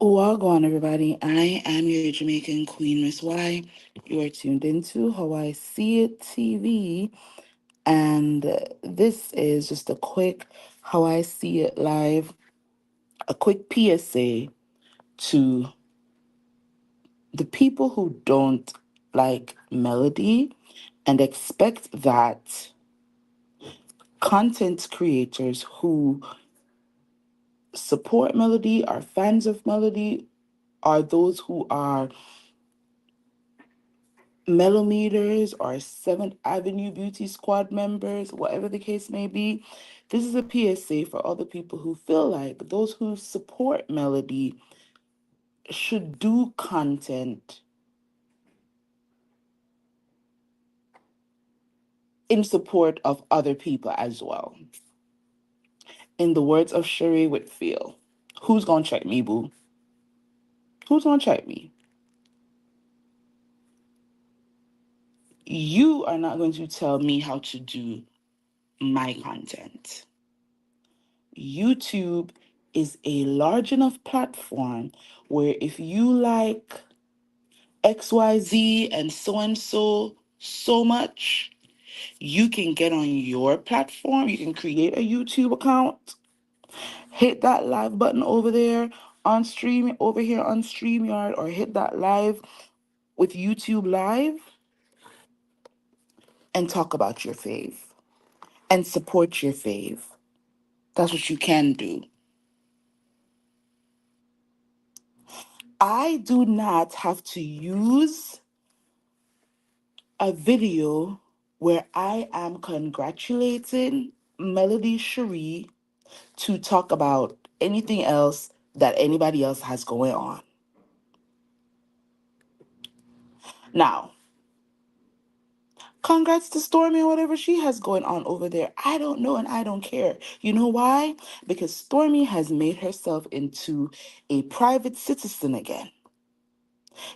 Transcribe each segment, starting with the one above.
Wagwan, everybody. I am your Jamaican Queen, Miss Y. You are tuned into How I See It TV, and this is just a quick How I See It live, a quick PSA to the people who don't like melody and expect that content creators who support melody, are fans of melody, are those who are Mellometers or Seventh Avenue Beauty Squad members, whatever the case may be. This is a PSA for all the people who feel like those who support Melody should do content in support of other people as well. In the words of Sheree Whitfield, who's gonna check me, boo? Who's gonna check me? You are not going to tell me how to do my content. YouTube is a large enough platform where if you like XYZ and so much, you can get on your platform, you can create a YouTube account, hit that live button over there on stream over here on StreamYard, or hit that live with YouTube Live and talk about your fave and support your fave. That's what you can do. I do not have to use a video where I am congratulating Melody Cherie to talk about anything else that anybody else has going on. Now, congrats to Stormy or whatever she has going on over there. I don't know and I don't care. You know why? Because Stormy has made herself into a private citizen again.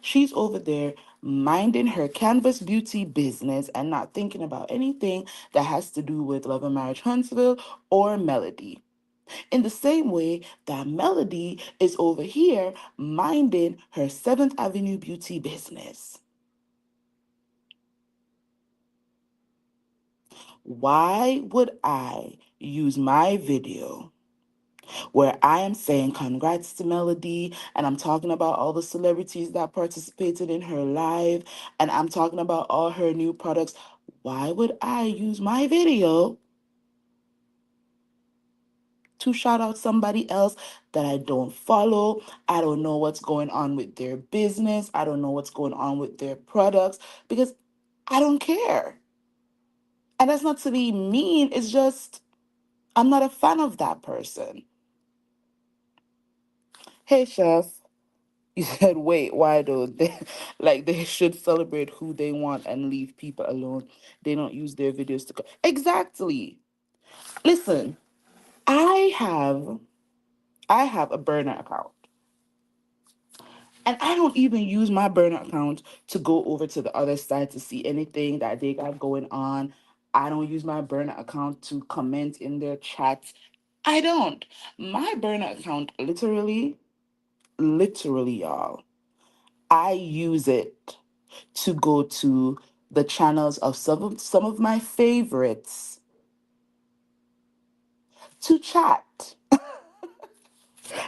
She's over there minding her canvas beauty business and not thinking about anything that has to do with Love and Marriage Huntsville or Melody. In the same way that Melody is over here minding her Seventh Avenue beauty business. Why would I use my video where I am saying congrats to Melody and I'm talking about all the celebrities that participated in her live and I'm talking about all her new products? Why would I use my video to shout out somebody else that I don't follow? I don't know what's going on with their business. I don't know what's going on with their products because I don't care. And that's not to be mean, it's just I'm not a fan of that person. Hey, chef. You said, wait, why though? They should celebrate who they want and leave people alone. They don't use their videos to. Exactly. Listen, I have I have a burner account. And I don't even use my burner account to go over to the other side to see anything that they got going on. I don't use my burner account to comment in their chats. I don't. My burner account literally, y'all, I use it to go to the channels of some of my favorites to chat.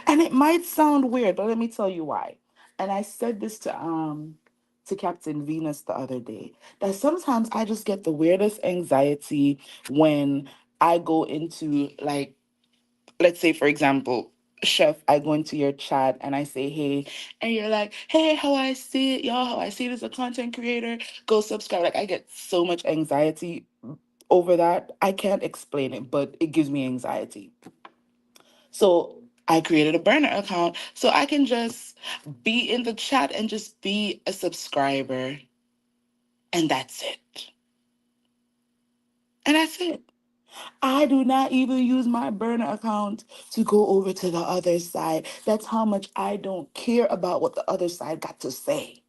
And it might sound weird, but let me tell you why. And I said this to Captain Venus the other day, that sometimes I just get the weirdest anxiety when I go into, like, let's say for example, chef, I go into your chat and I say hey, and you're like, hey, how I see it, y'all, how I see it as a content creator, go subscribe. Like, I get so much anxiety over that. I can't explain it, but it gives me anxiety. So I created a burner account so I can just be in the chat and just be a subscriber. And that's it. And that's it. I do not even use my burner account to go over to the other side. That's how much I don't care about what the other side got to say.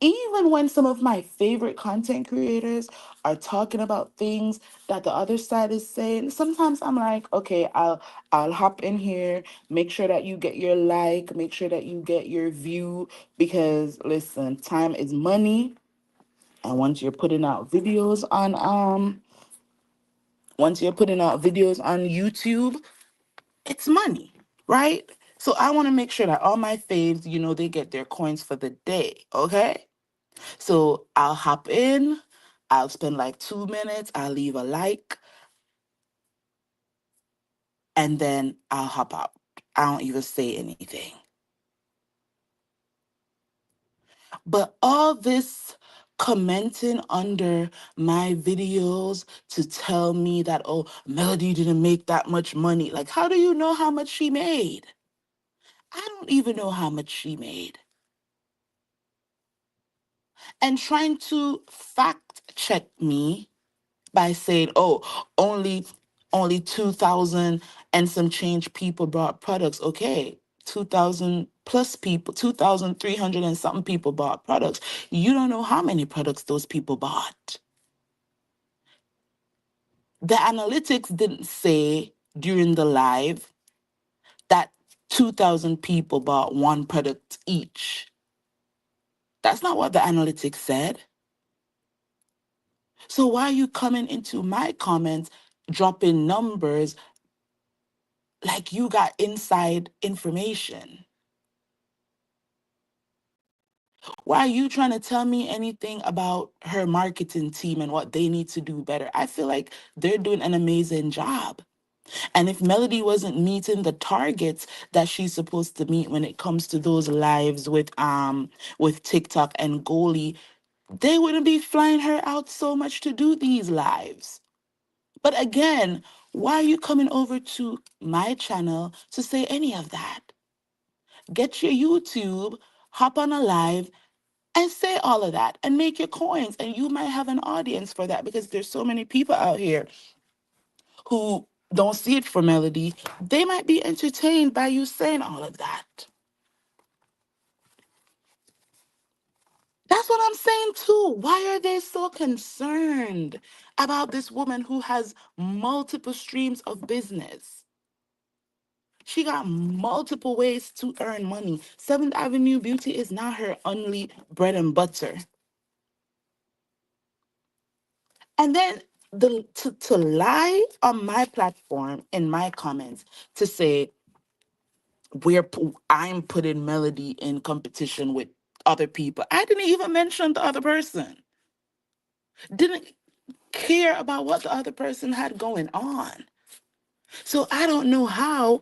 Even when some of my favorite content creators are talking about things that the other side is saying, sometimes I'm like, okay, I'll hop in here, make sure that you get your like, make sure that you get your view, because listen, time is money. And once you're putting out videos on YouTube, it's money, right? So I want to make sure that all my faves, they get their coins for the day, okay? So I'll hop in, I'll spend like 2 minutes, I'll leave a like, and then I'll hop out. I don't even say anything. But all this commenting under my videos to tell me that, oh, Melody didn't make that much money. Like, how do you know how much she made? I don't even know how much she made. And trying to fact check me by saying, "Oh, only only 2,000 and some change people bought products." Okay, 2,000 plus people, 2,300 and something people bought products. You don't know how many products those people bought. The analytics didn't say during the live that 2,000 people bought one product each. That's not what the analytics said. So why are you coming into my comments dropping numbers like you got inside information? Why are you trying to tell me anything about her marketing team and what they need to do better? I feel like they're doing an amazing job. And if Melody wasn't meeting the targets that she's supposed to meet when it comes to those lives with TikTok and Goalie, they wouldn't be flying her out so much to do these lives. But again, why are you coming over to my channel to say any of that? Get your YouTube, hop on a live, and say all of that and make your coins. And you might have an audience for that because there's so many people out here who don't see it for Melody. They might be entertained by you saying all of that. That's what I'm saying too. Why are they so concerned about this woman who has multiple streams of business? She got multiple ways to earn money. Seventh Avenue Beauty is not her only bread and butter. And then to lie on my platform in my comments to say I'm putting Melody in competition with other people. I didn't even mention the other person. Didn't care about what the other person had going on. So I don't know how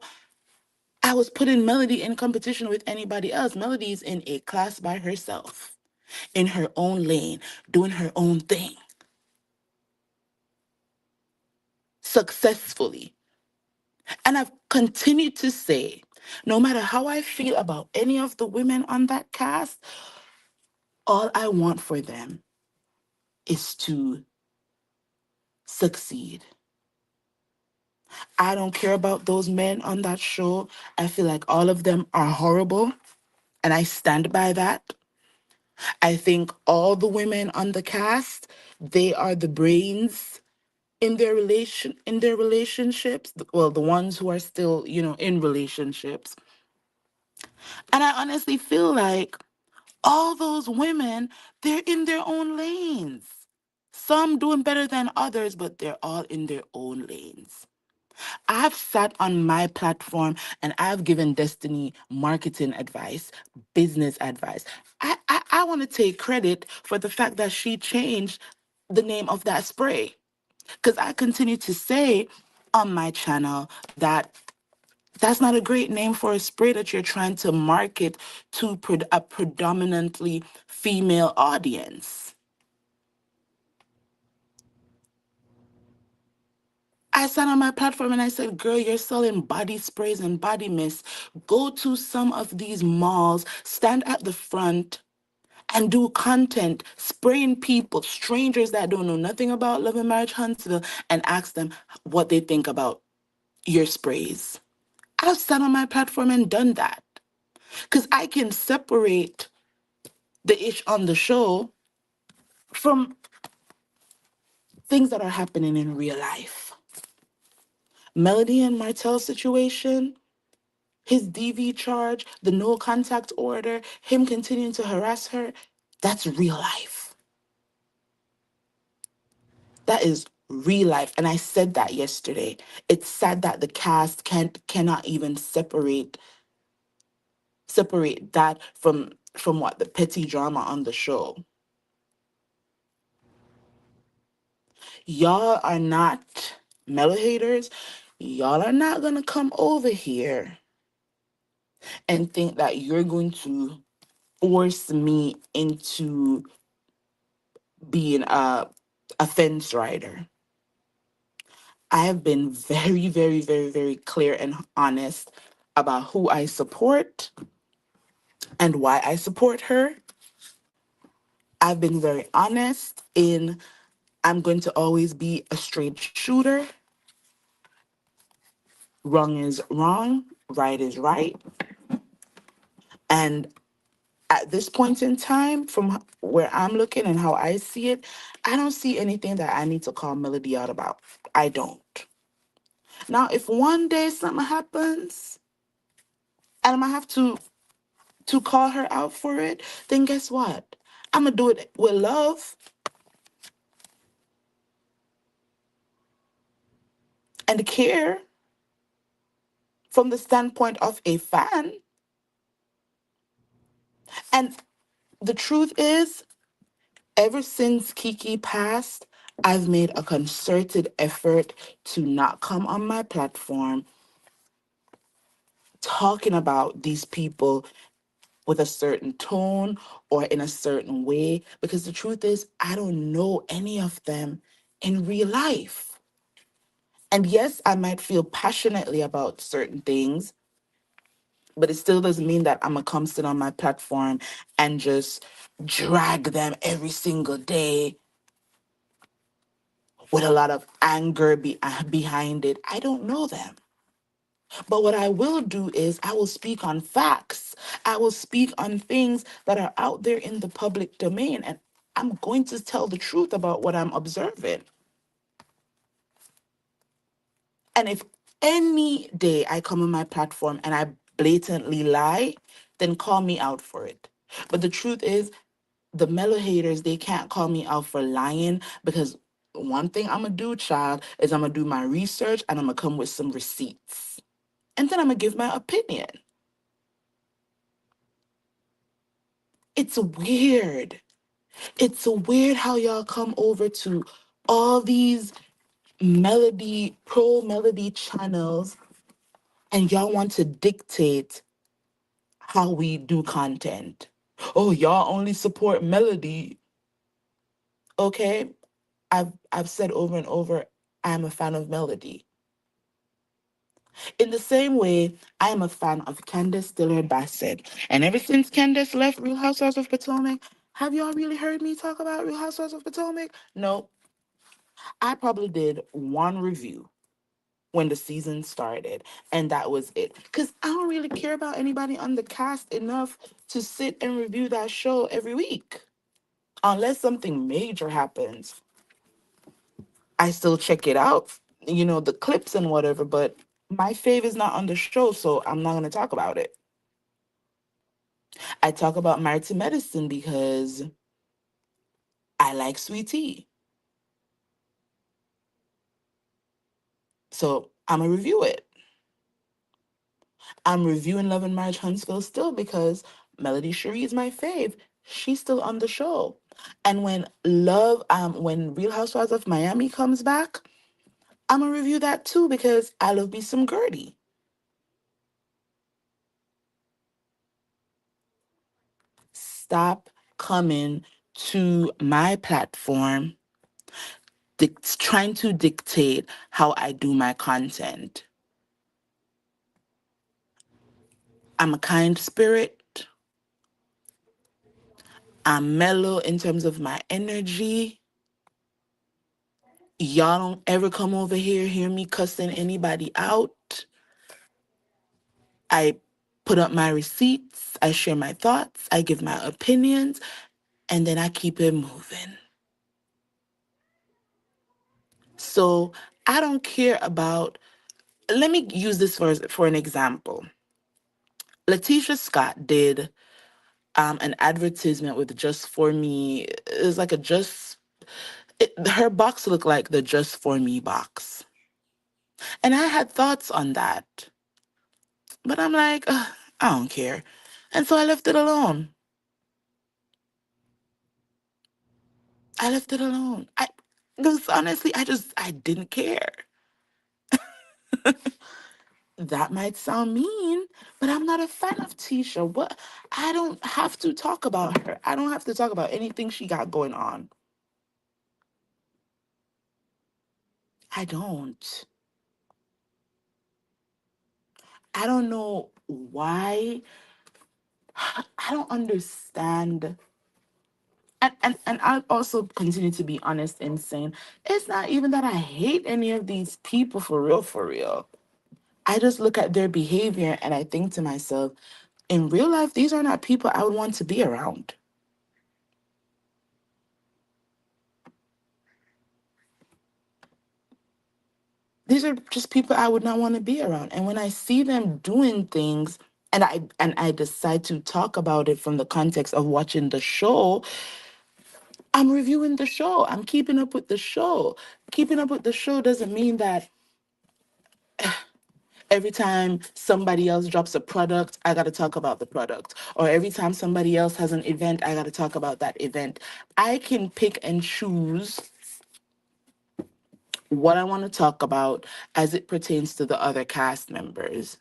I was putting Melody in competition with anybody else. Melody's in a class by herself, in her own lane, doing her own thing successfully. And I've continued to say, no matter how I feel about any of the women on that cast, all I want for them is to succeed. I don't care about those men on that show. I feel like all of them are horrible, and I stand by that. I think all the women on the cast, they are the brains in their relationships. Well, the ones who are still, in relationships. And I honestly feel like all those women, they're in their own lanes. Some doing better than others, but they're all in their own lanes. I've sat on my platform and I've given Destiny marketing advice, business advice. I want to take credit for the fact that she changed the name of that spray. Because I continue to say on my channel that that's not a great name for a spray that you're trying to market to a predominantly female audience. I sat on my platform and I said, girl, you're selling body sprays and body mists. Go to some of these malls, stand at the front and do content, spraying people, strangers that don't know nothing about Love and Marriage Huntsville, and ask them what they think about your sprays. I've sat on my platform and done that because I can separate the ish on the show from things that are happening in real life. Melody and Martell situation, his DV charge, the no contact order, him continuing to harass her, that's real life. That is real life. And I said that yesterday. It's sad that the cast cannot even separate that from what the petty drama on the show. Y'all are not mellow haters. Y'all are not gonna come over here and think that you're going to force me into being a fence rider. I have been very, very, very, very clear and honest about who I support and why I support her. I've been very honest in I'm going to always be a straight shooter. Wrong is wrong, right is right. And at this point in time, from where I'm looking and how I see it, I don't see anything that I need to call Melody out about. I don't. Now, if one day something happens and I'm gonna have to call her out for it, then guess what? I'm gonna do it with love and care from the standpoint of a fan. And the truth is, ever since Kiki passed, I've made a concerted effort to not come on my platform talking about these people with a certain tone or in a certain way, because the truth is, I don't know any of them in real life. And yes, I might feel passionately about certain things, but it still doesn't mean that I'm gonna come sit on my platform and just drag them every single day with a lot of anger behind it. I don't know them. But what I will do is I will speak on facts. I will speak on things that are out there in the public domain. And I'm going to tell the truth about what I'm observing. And if any day I come on my platform and I blatantly lie, then call me out for it. But the truth is, the mellow haters, they can't call me out for lying, because one thing I'm going to do, child, is I'm going to do my research and I'm going to come with some receipts. And then I'm going to give my opinion. It's weird. It's weird how y'all come over to all these pro melody channels and y'all want to dictate how we do content. Oh, y'all only support melody. Okay. I've said over and over, I'm a fan of melody. In the same way, I am a fan of Candace Dillard Bassett. And ever since Candace left Real Housewives of Potomac, have y'all really heard me talk about Real Housewives of Potomac? No. I probably did one review when the season started, and that was it. Because I don't really care about anybody on the cast enough to sit and review that show every week. Unless something major happens, I still check it out, the clips and whatever, but my fave is not on the show, so I'm not going to talk about it. I talk about Married to Medicine because I like sweet tea. So I'm going to review it. I'm reviewing Love and Marriage Huntsville still because Melody Cherie is my fave. She's still on the show. And when Real Housewives of Miami comes back, I'm gonna review that too because I love me some Gertie. Stop coming to my platform trying to dictate how I do my content. I'm a kind spirit. I'm mellow in terms of my energy. Y'all don't ever come over here, hear me cussing anybody out. I put up my receipts, I share my thoughts, I give my opinions, and then I keep it moving. So I don't care about, let me use this for an example. Letitia Scott did an advertisement with Just For Me. It was like a her box looked like the Just For Me box. And I had thoughts on that. But I'm like, "Ugh, I don't care." And so I left it alone. I left it alone. Because honestly, I didn't care. That might sound mean, but I'm not a fan of Tisha. What? I don't have to talk about her. I don't have to talk about anything she got going on. I don't. I don't know why. I don't understand. And I'll also continue to be honest and saying it's not even that I hate any of these people for real, for real. I just look at their behavior and I think to myself, in real life, these are not people I would want to be around. These are just people I would not want to be around. And when I see them doing things and I decide to talk about it from the context of watching the show, I'm reviewing the show. I'm keeping up with the show. Keeping up with the show doesn't mean that every time somebody else drops a product, I got to talk about the product. Or every time somebody else has an event, I got to talk about that event. I can pick and choose what I want to talk about as it pertains to the other cast members.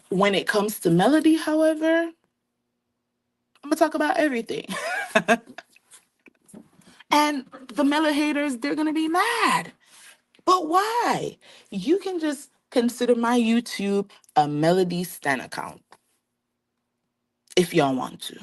When it comes to Melody, however, I'm going to talk about everything. And the Mela haters, they're going to be mad. But why? You can just consider my YouTube a Melody Stan account if y'all want to.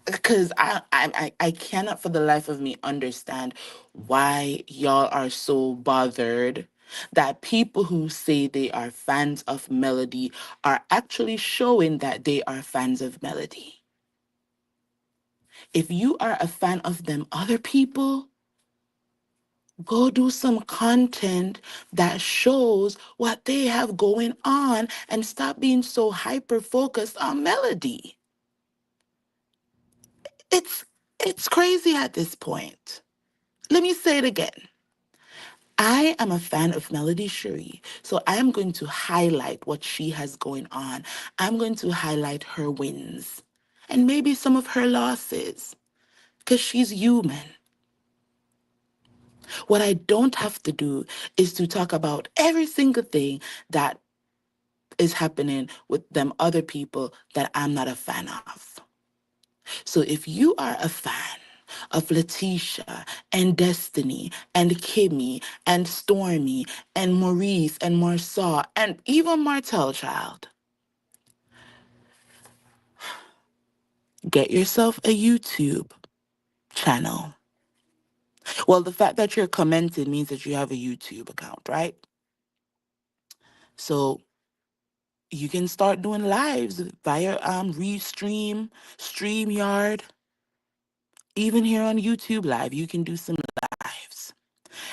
Because I cannot for the life of me understand why y'all are so bothered that people who say they are fans of Melody are actually showing that they are fans of Melody. If you are a fan of them other people, go do some content that shows what they have going on and stop being so hyper focused on Melody. It's it's crazy at this point. Let me say it again. I am a fan of Melody Cherie, so I am going to highlight what she has going on. I'm going to highlight her wins and maybe some of her losses because she's human. What I don't have to do is to talk about every single thing that is happening with them other people that I'm not a fan of. So if you are a fan of Letitia and Destiny and Kimmy and Stormy and Maurice and Marsaw and even Martell Child, get yourself a YouTube channel. Well, the fact that you're commenting means that you have a YouTube account, right? So you can start doing lives via Restream, StreamYard. Even here on YouTube Live, you can do some lives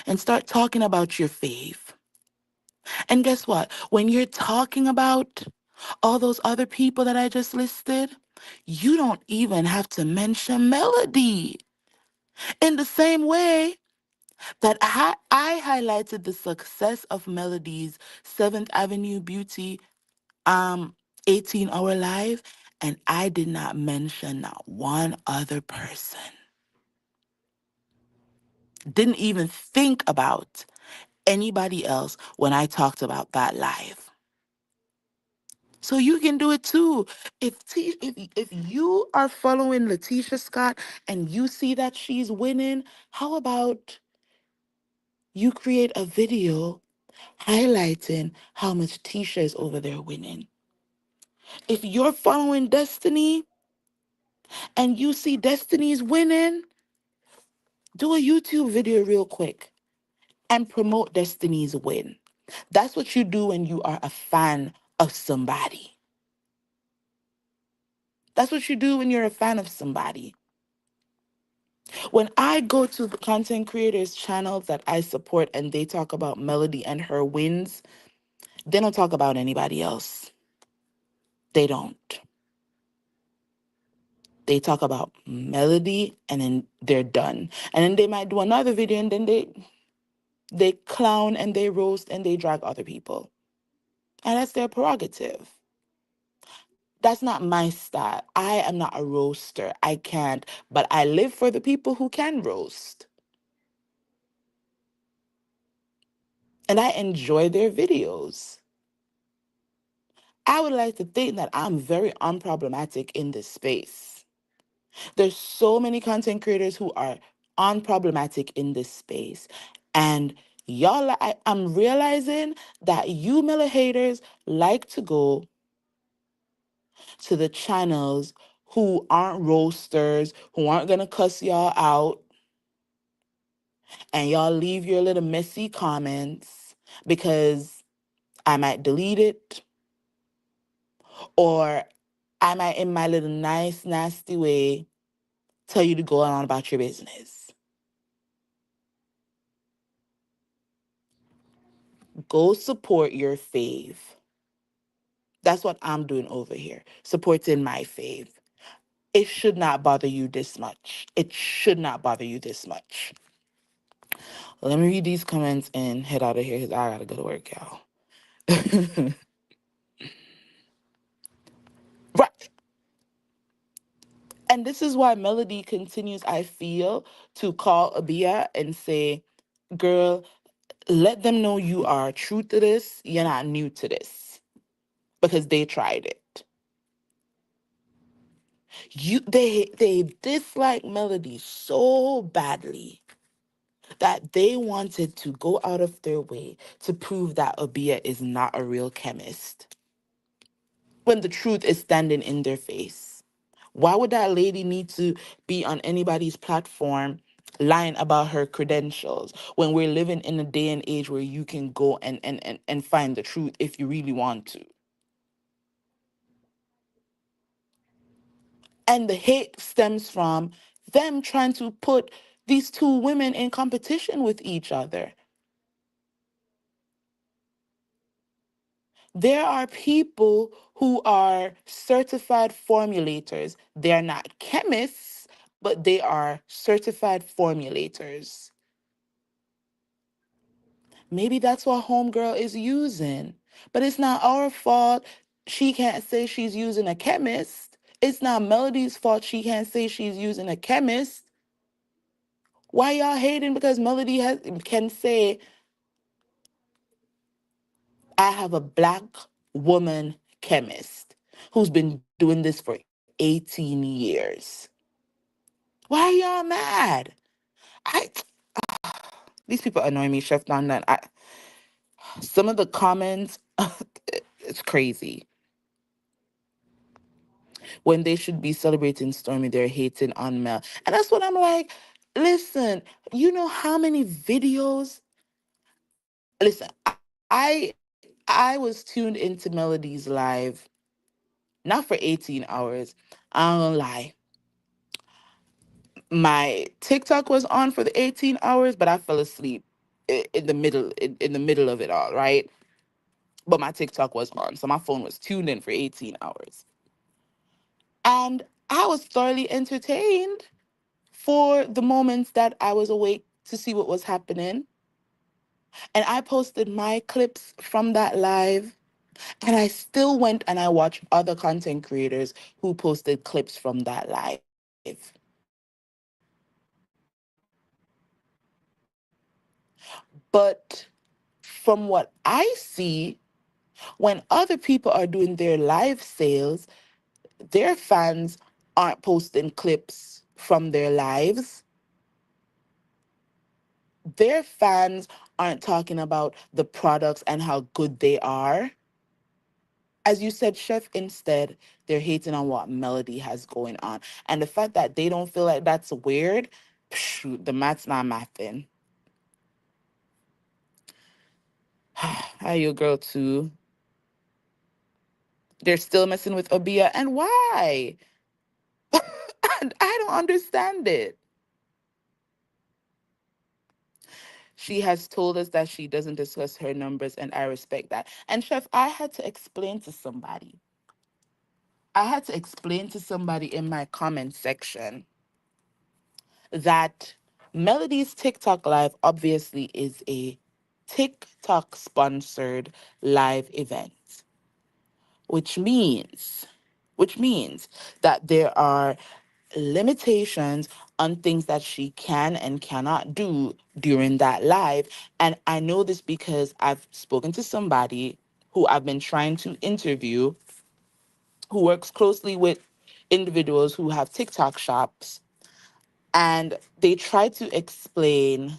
and start talking about your fave. And guess what? When you're talking about all those other people that I just listed, you don't even have to mention Melody. In the same way that I highlighted the success of Melody's 7th Avenue Beauty um 18-hour live, and I did not mention not one other person. Didn't even think about anybody else when I talked about that live. So you can do it too. If you are following Letitia Scott and you see that she's winning, how about you create a video highlighting how much Tisha is over there winning? If you're following Destiny and you see Destiny's winning, do a YouTube video real quick and promote Destiny's win. That's what you do when you are a fan of somebody. That's what you do when you're a fan of somebody. When I go to the content creators' channels that I support and they talk about Melody and her wins, they don't talk about anybody else. They don't. They talk about Melody and then they're done. And then they might do another video and then they clown and they roast and they drag other people. And that's their prerogative. That's not my style. I am not a roaster. I can't. But I live for the people who can roast. And I enjoy their videos. I would like to think that I'm very unproblematic in this space. There's so many content creators who are unproblematic in this space. And y'all, I'm realizing that you Miller haters like to go to the channels who aren't roasters, who aren't gonna cuss y'all out, and y'all leave your little messy comments because I might delete it or I might, in my little nice, nasty way, tell you to go on about your business. Go support your fave. That's what I'm doing over here, supporting my fave. It should not bother you this much. It should not bother you this much. Let me read these comments and head out of here because I gotta go to work, y'all. Right. And this is why Melody continues, I feel, to call Abia and say, girl, let them know you are true to this. You're not new to this because they tried it. They dislike Melody so badly that they wanted to go out of their way to prove that Abia is not a real chemist when the truth is standing in their face. Why would that lady need to be on anybody's platform lying about her credentials when we're living in a day and age where you can go and find the truth if you really want to? And the hate stems from them trying to put these two women in competition with each other. There are people who are certified formulators. They're not chemists, but they are certified formulators. Maybe that's what Homegirl is using. But it's not our fault she can't say she's using a chemist. It's not Melody's fault she can't say she's using a chemist. Why y'all hating because can say, I have a black woman chemist who's been doing this for 18 years. Why are y'all mad? I These people annoy me, Chef Don. Some of the comments, it's crazy. When they should be celebrating Stormy, they're hating on Mel. And that's what I'm like, listen, you know how many videos? Listen, I was tuned into Melody's live, not for 18 hours. I don't gonna lie. My TikTok was on for the 18 hours, but I fell asleep in the middle of it all, right? But my TikTok was on, so my phone was tuned in for 18 hours. And I was thoroughly entertained for the moments that I was awake to see what was happening. And I posted my clips from that live. And I still went and I watched other content creators who posted clips from that live. But from what I see, when other people are doing their live sales, their fans aren't posting clips from their lives. Their fans aren't talking about the products and how good they are. As you said, Chef, instead, they're hating on what Melody has going on. And the fact that they don't feel like that's weird, shoot, the math's not mathing. Hi, your girl too. They're still messing with Obia, and why? And I don't understand it. She has told us that she doesn't discuss her numbers, and I respect that. And Chef, I had to explain to somebody. I had to explain to somebody in my comment section that Melody's TikTok live obviously is a TikTok sponsored live event, which means which means that there are limitations on things that she can and cannot do during that live. And I know this because I've spoken to somebody who I've been trying to interview who works closely with individuals who have TikTok shops, and they try to explain,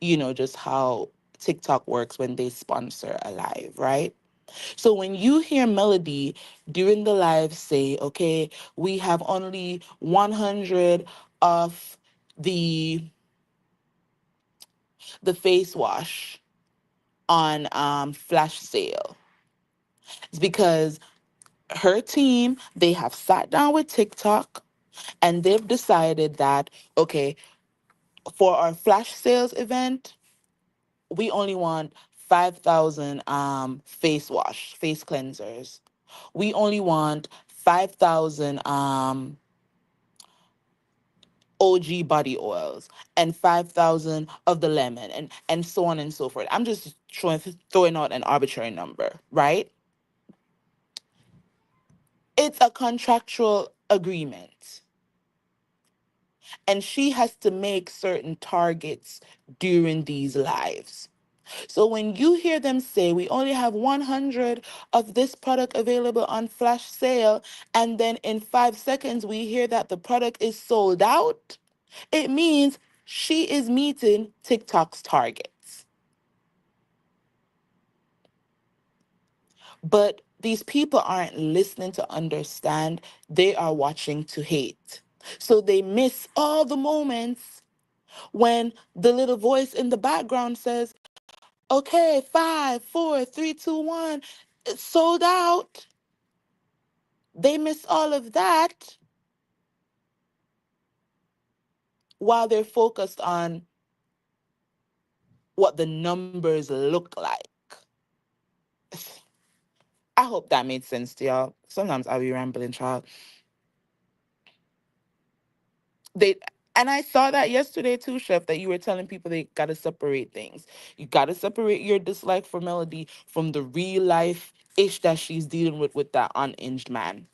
just how TikTok works when they sponsor a live, right? So when you hear Melody during the live say, okay, we have only 100 of the the face wash on flash sale, it's because her team, they have sat down with TikTok and they've decided that, okay, for our flash sales event, we only want 5,000 face cleansers. We only want 5,000 OG body oils and 5,000 of the lemon, and so on and so forth. I'm just throwing out an arbitrary number, right? It's a contractual agreement, and she has to make certain targets during these lives. So when you hear them say we only have 100 of this product available on flash sale, and then in 5 seconds we hear that the product is sold out, it means she is meeting TikTok's targets. But these people aren't listening to understand, they are watching to hate. So they miss all the moments when the little voice in the background says, okay, five, four, three, two, one, it's sold out. They miss all of that while they're focused on what the numbers look like. I hope that made sense to y'all. Sometimes I'll be rambling, child. They and I saw that yesterday too, Chef, that you were telling people they gotta separate things. You gotta separate your dislike for Melody from the real life ish that she's dealing with that unhinged man.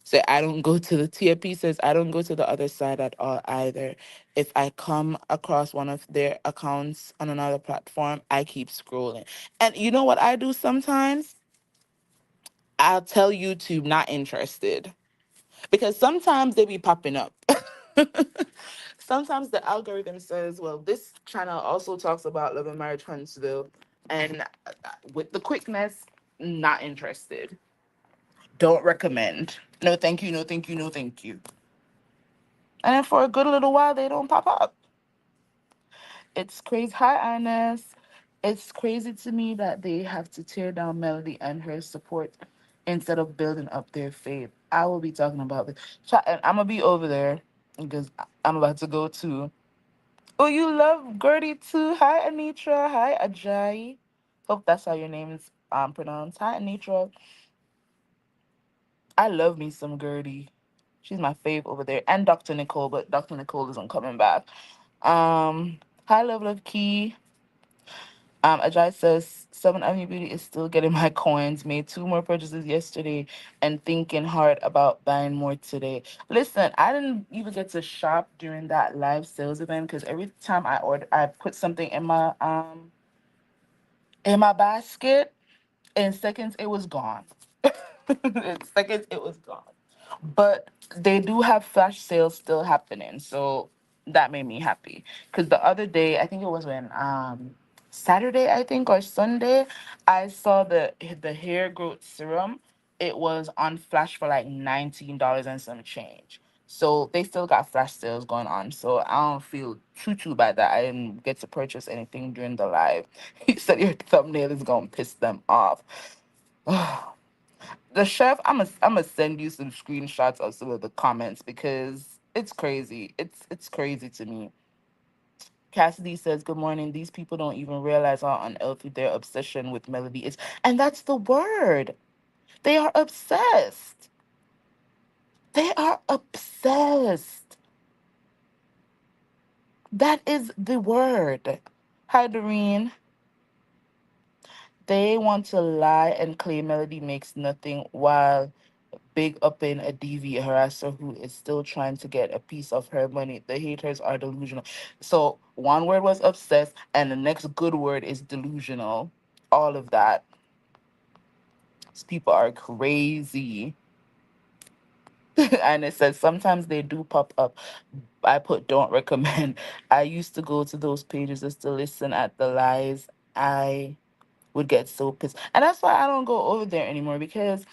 So I don't go to the TFP says I don't go to the other side at all either. If I come across one of their accounts on another platform, I keep scrolling. And you know what I do sometimes? I'll tell YouTube not interested. Because sometimes they be popping up. Sometimes the algorithm says, well, this channel also talks about Love and Marriage Huntsville. And with the quickness, not interested. Don't recommend. No, thank you, no, thank you, no, thank you. And then for a good little while, they don't pop up. It's crazy. Hi, Ines. It's crazy to me that they have to tear down Melody and her support instead of building up their faith. I will be talking about this. And I'm going to be over there because I'm about to go to. Oh, you love Gertie too. Hi, Anitra. Hi, Ajay. Hope that's how your name is pronounced. Hi, Anitra. I love me some Gertie. She's my fave over there. And Dr. Nicole, but Dr. Nicole isn't coming back. Um, High level of key. Ajay says, Seven Avenue Beauty is still getting my coins. Made two more purchases yesterday and thinking hard about buying more today. Listen, I didn't even get to shop during that live sales event because every time I put something in my basket. In seconds, it was gone. In seconds, it was gone. But they do have flash sales still happening, so that made me happy. Because the other day, I think it was when Saturday, I think, or Sunday, I saw the hair growth serum. It was on flash for like $19 and some change. So they still got flash sales going on. So I don't feel too bad that I didn't get to purchase anything during the live. He said your thumbnail is gonna piss them off. The chef, I'm gonna send you some screenshots of some of the comments because it's crazy. It's crazy to me. Cassidy says, "Good morning. These people don't even realize how unhealthy their obsession with melody is, and that's the word. They are obsessed. They are obsessed. That is the word." Hi, Doreen. They want to lie and claim melody makes nothing while big up in a deviant harasser who is still trying to get a piece of her money. The haters are delusional. So one word was obsessed, and the next good word is delusional. All of that. These people are crazy. And it says sometimes they do pop up. I put don't recommend. I used to go to those pages just to listen at the lies. I would get so pissed. And that's why I don't go over there anymore because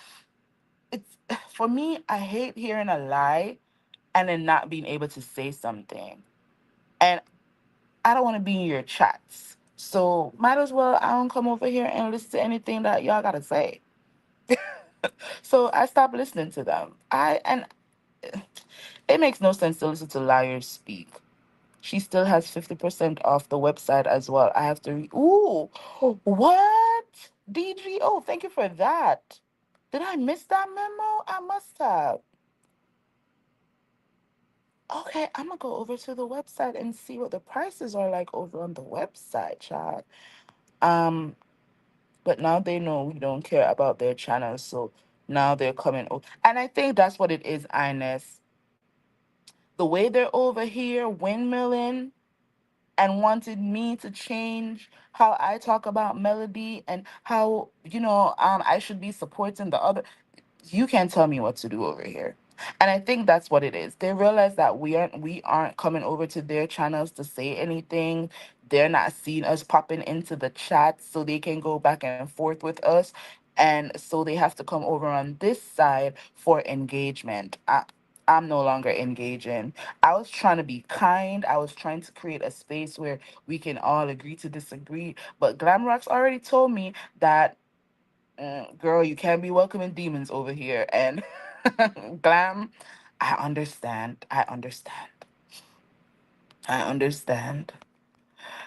it's for me, I hate hearing a lie and then not being able to say something. And I don't want to be in your chats. So might as well I don't come over here and listen to anything that y'all gotta say. So I stopped listening to them. It makes no sense to listen to liars speak. She still has 50% off the website as well. I have to ooh, what? DG, oh, thank you for that. Did I miss that memo? I must have. Okay, I'm gonna go over to the website and see what the prices are like over on the website, child. Um, but now they know we don't care about their channels, so now they're coming over. And I think that's what it is, Ines. The way they're over here windmilling and wanted me to change how I talk about melody and how, I should be supporting the other. You can't tell me what to do over here. And I think that's what it is. They realize that we aren't coming over to their channels to say anything. They're not seeing us popping into the chat so they can go back and forth with us. And so they have to come over on this side for engagement. I'm no longer engaging. I was trying to be kind. I was trying to create a space where we can all agree to disagree. But Glamrock's already told me that girl, you can't be welcoming demons over here. And Glam, I understand. I understand. I understand.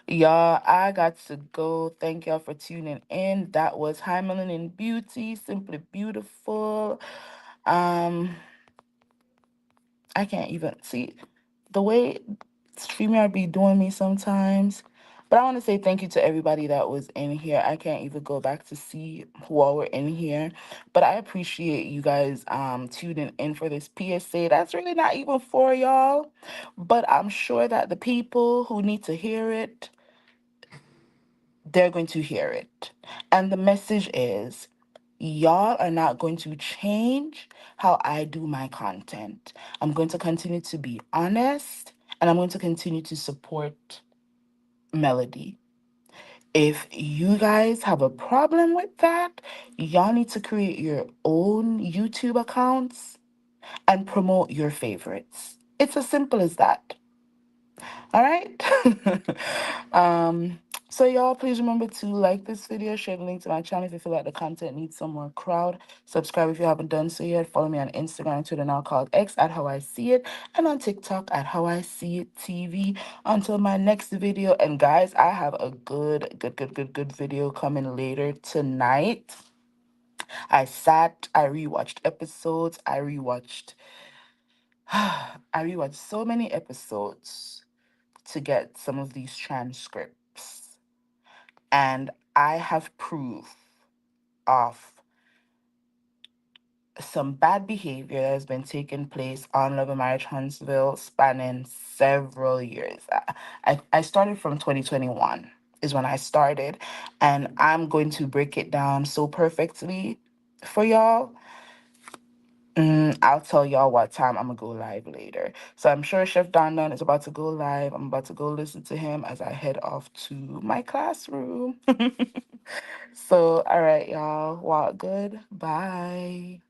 Y'all, I got to go. Thank y'all for tuning in. That was High Melanin Beauty, Simply Beautiful. Um, I can't even see the way StreamYard be doing me sometimes. But I want to say thank you to everybody that was in here. I can't even go back to see who all were in here. But I appreciate you guys tuning in for this PSA. That's really not even for y'all. But I'm sure that the people who need to hear it, they're going to hear it. And the message is y'all are not going to change how I do my content. I'm going to continue to be honest and I'm going to continue to support Melody. If you guys have a problem with that, y'all need to create your own YouTube accounts and promote your favorites. It's as simple as that. All right. um, so y'all please remember to like this video, share the link to my channel if you feel like the content needs some more crowd. Subscribe if you haven't done so yet. Follow me on Instagram and Twitter now called X at How I See It and on TikTok at How I See It TV. Until my next video. And guys, I have a good video coming later tonight. I rewatched episodes, I rewatched so many episodes to get some of these transcripts. And I have proof of some bad behavior that has been taking place on Love and Marriage Huntsville spanning several years. I started from 2021 is when I started, and I'm going to break it down so perfectly for y'all. I'll tell y'all what time I'm gonna go live later. So I'm sure Chef Don Don is about to go live. I'm about to go listen to him as I head off to my classroom. So, all right, y'all. Walk good. Bye.